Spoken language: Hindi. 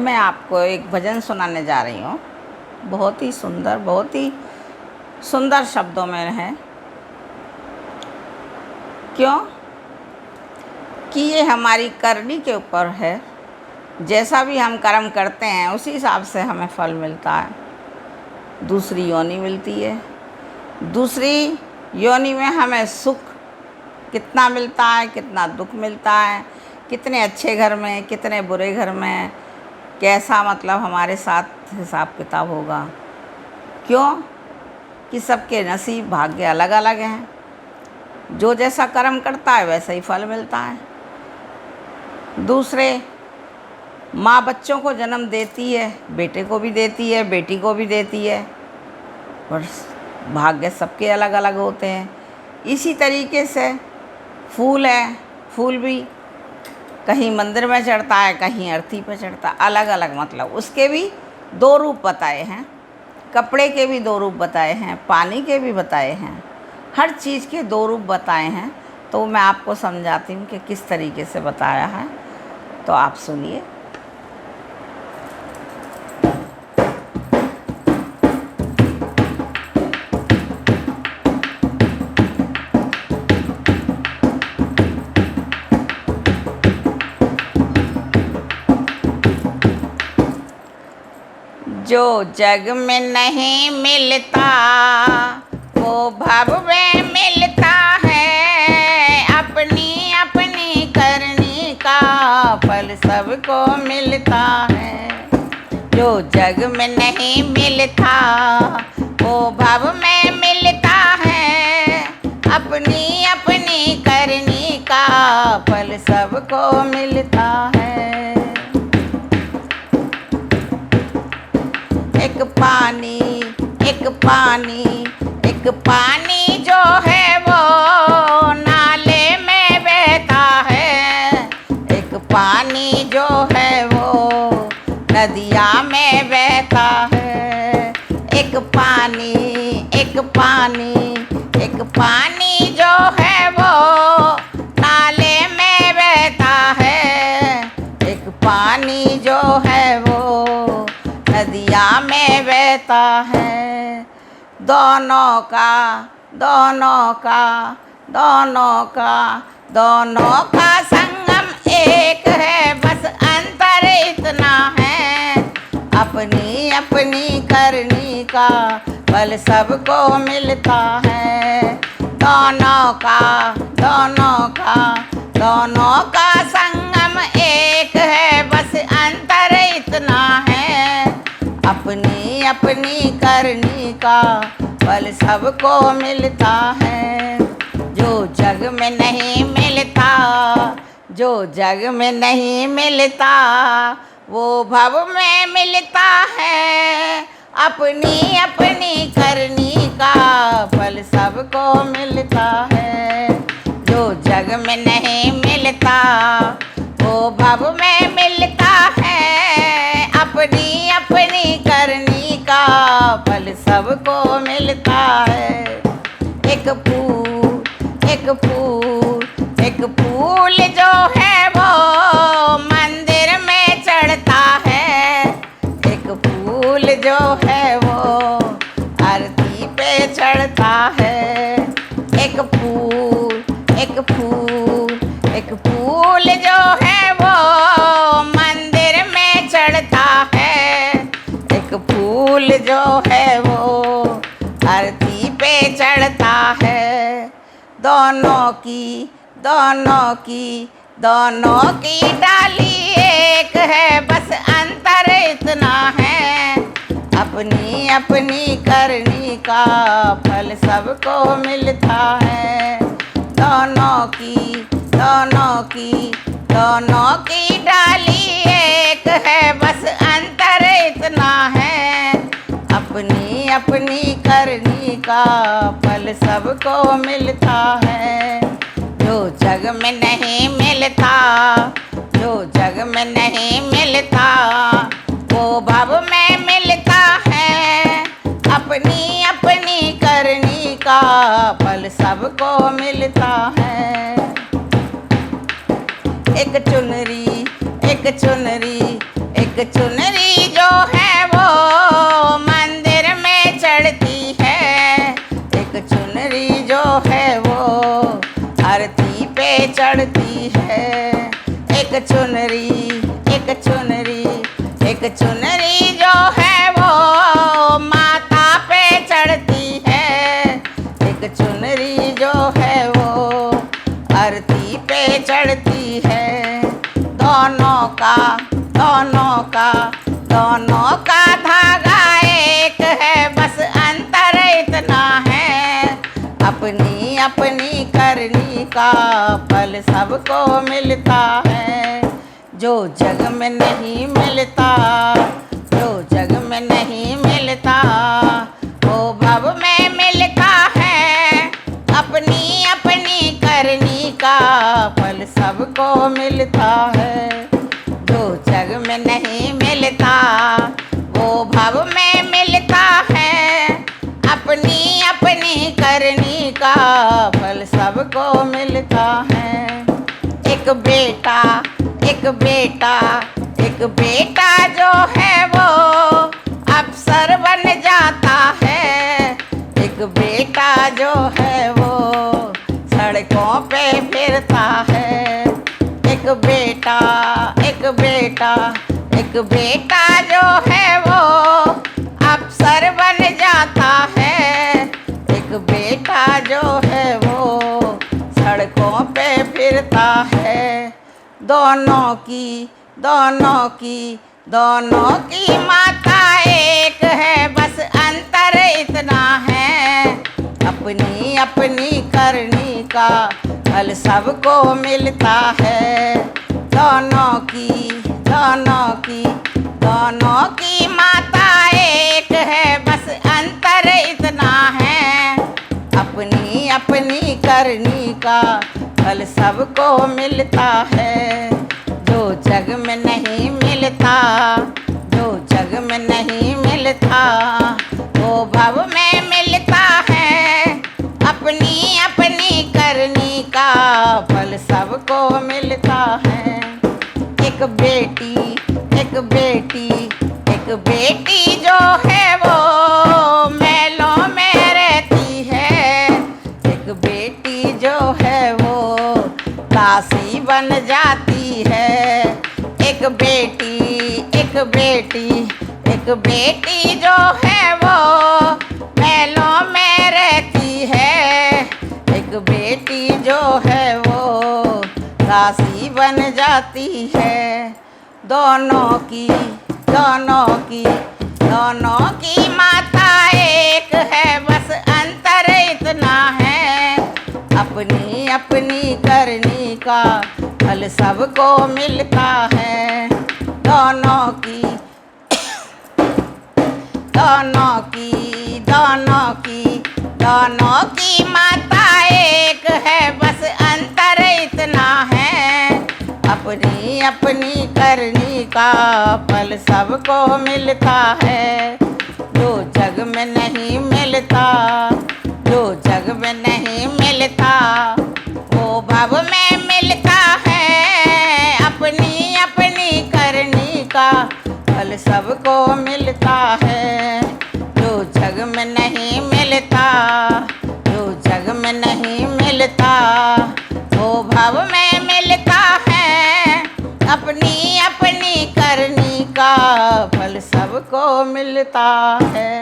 मैं आपको एक भजन सुनाने जा रही हूँ। बहुत ही सुंदर शब्दों में है। क्यों कि ये हमारी करनी के ऊपर है। जैसा भी हम कर्म करते हैं उसी हिसाब से हमें फल मिलता है। दूसरी योनि मिलती है। दूसरी योनि में हमें सुख कितना मिलता है, कितना दुख मिलता है, कितने अच्छे घर में, कितने बुरे घर में, कैसा मतलब हमारे साथ हिसाब किताब होगा। क्यों कि सबके नसीब भाग्य अलग अलग हैं। जो जैसा कर्म करता है वैसा ही फल मिलता है। दूसरे माँ बच्चों को जन्म देती है, बेटे को भी देती है, बेटी को भी देती है, पर भाग्य सबके अलग अलग होते हैं। इसी तरीके से फूल है, फूल भी कहीं मंदिर में चढ़ता है, कहीं अर्थी पे चढ़ता है, अलग अलग मतलब उसके भी दो रूप बताए हैं। कपड़े के भी दो रूप बताए हैं, पानी के भी बताए हैं, हर चीज़ के दो रूप बताए हैं। तो मैं आपको समझाती हूँ कि किस तरीके से बताया है, तो आप सुनिए। जो जग में नहीं मिलता वो भव में मिलता है। अपनी अपनी करनी का फल सबको मिलता है। जो जग में नहीं मिलता वो भव में मिलता है। अपनी अपनी करनी का फल सबको मिलता है। एक पानी जो है वो नाले में बहता है। एक पानी जो है वो नदिया में बहता है। एक पानी जो है वो नाले में बहता है। एक पानी जो है वो नदिया में बहता है। दोनों का संगम एक है, बस अंतर इतना है। अपनी अपनी करनी का फल सबको मिलता है। दोनों का संगम एक है, बस अंतर इतना है। अपनी अपनी करनी का फल सबको मिलता है। जो जग में नहीं मिलता वो भव में मिलता है। अपनी अपनी करनी का फल सबको मिलता है। जो जग में नहीं मिलता वो भव में मिलता है। अपनी अपनी करनी का फल सबको मिलता है। एक फूल जो है वो मंदिर में चढ़ता है। एक फूल जो है वो आरती पे चढ़ता है। एक फूल जो है वो मंदिर में चढ़ता है। एक फूल जो है वो आरती पे चढ़ता है। दोनों की डाली एक है, बस अंतर इतना है। अपनी अपनी करनी का फल सबको मिलता है। दोनों की डाली एक है, बस अंतर इतना है। अपनी अपनी करनी का फल सबको मिलता है। जो जग में नहीं मिलता वो भव में मिलता है। अपनी अपनी करनी का फल सबको मिलता है। एक चुनरी चुनरी जो है वो मंदिर में चढ़ती है, एक चुनरी जो है वो आरती पे चढ़ती है। एक चुनरी, एक चुनरी, एक चुनरी जो है वो माता पे चढ़ती है, एक चुनरी जो है वो आरती पे चढ़ती है। दोनों का धागा एक है, बस अंतर इतना है, अपनी अपनी करनी का फल सबको मिलता है। जो जग में नहीं मिलता, जो जग में नहीं मिलता, वो भव में मिलता है, अपनी अपनी करनी का फल सबको मिलता है। जो जग में नहीं मिलता वो भव में मिलता है, अपनी अपनी करनी का फल सबको मिलता है। एक बेटा, एक बेटा, एक बेटा जो है वो अफसर बन जाता है, एक बेटा जो है वो सड़कों पे फिरता है। एक बेटा, एक बेटा, एक बेटा जो है वो अफसर बन जाता है, एक बेटा जो है वो सड़कों पे फिरता है। दोनों की, दोनों की, दोनों की माता एक है, बस अंतर इतना है, अपनी अपनी करनी का फल सबको मिलता है। दोनों की, दोनों की, दोनों की माता एक है, बस अंतर इतना है, अपनी अपनी करनी का फल सबको मिलता है। जो जग में नहीं मिलता, जो जग में नहीं मिलता, वो भव में मिलता है, अपनी अपनी करनी का फल सबको मिलता है। एक बेटी, एक बेटी, एक बेटी जो है वो महलों में रहती है, एक बेटी जो है वो दासी बन जाती है। एक बेटी, एक बेटी, एक बेटी जो है वो महलों में रहती है, एक बेटी जो है वो दासी बन जाती है। दोनों की, दोनों की, दोनों की माता एक है, बस अंतर इतना है, अपनी अपनी करनी का फल सबको मिलता है। दोनों की, दोनों की, दोनों की, दोनों की माता एक है, बस अंतर इतना है, अपनी अपनी करनी का फल सबको मिलता है। जो जग में नहीं मिलता, जो जग में नहीं मिलता, वो भव में मिलता है, अपनी अपनी करनी का फल सबको मिलता है। जो जग में नहीं मिलता, जो जग में नहीं मिलता, वो भव में मिलता है, अपनी अपनी करनी का फल सबको मिलता है।